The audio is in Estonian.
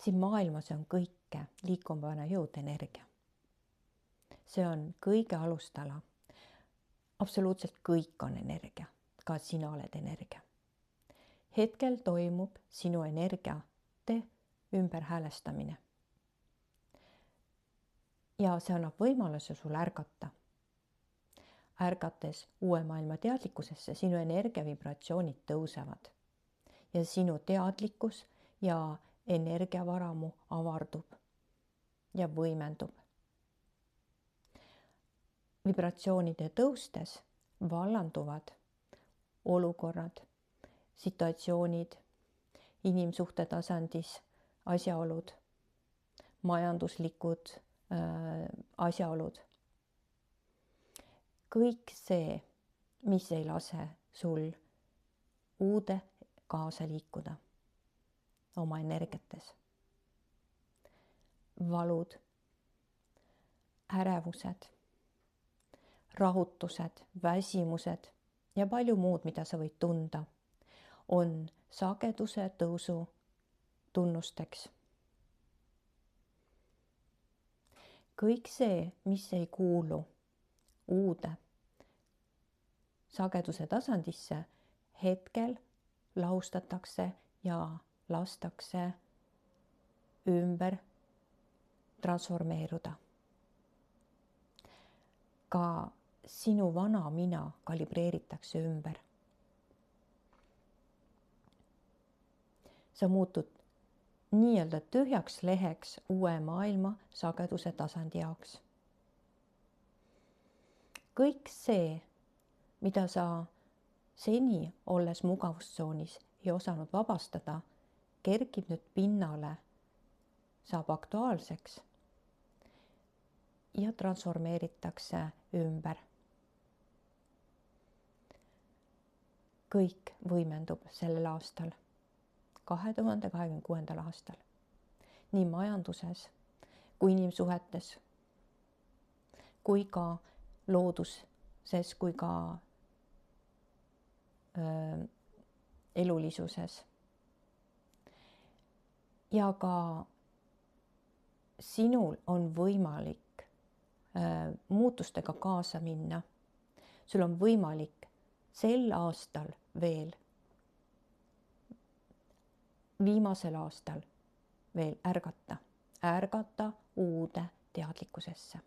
Siin maailmas on kõike liikumine jõudenergia. See on kõige alustala. Absoluutselt kõik on energia, ka sina oled energia. Hetkel toimub sinu energiate ümberhäälestamine. Ja see annab võimaluse sul ärgata. Ärgates uue maailma teadlikkusesse, sinu energiavibratsioonid tõusevad ja sinu teadlikkus ja energiavaramu avardub ja võimendub. Vibratsioonide tõustes vallanduvad olukorrad, situatsioonid, inimsuhte tasandis, asjaolud, majanduslikud asjaolud. Kõik see, mis ei lase sul uude kaasa liikuda oma energiates. Valud, ärevused, rahutused, väsimused ja palju muud, mida sa võid tunda, on sageduse tõusu tunnusteks. Kõik see, mis ei kuulu uude sageduse tasandisse, hetkel laustatakse ja lastakse ümber transformeeruda. Ka sinu vana mina kalibreeritakse ümber. Sa muutud nii-öelda tühjaks leheks uue maailma sageduse tasandi jaoks. Kõik see, mida sa seni olles mugavustsoonis ei osanud vabastada, kerkib nüüd pinnale, saab aktuaalseks ja transformeeritakse ümber. Kõik võimendub sellel aastal, 2026. aastal, nii majanduses kui inimsuhetes, kui ka looduses, kui ka elulisuses. Ja ka sinul on võimalik muutustega kaasa minna. Sul on võimalik sel aastal veel, viimasel aastal veel ärgata uude teadlikkusesse.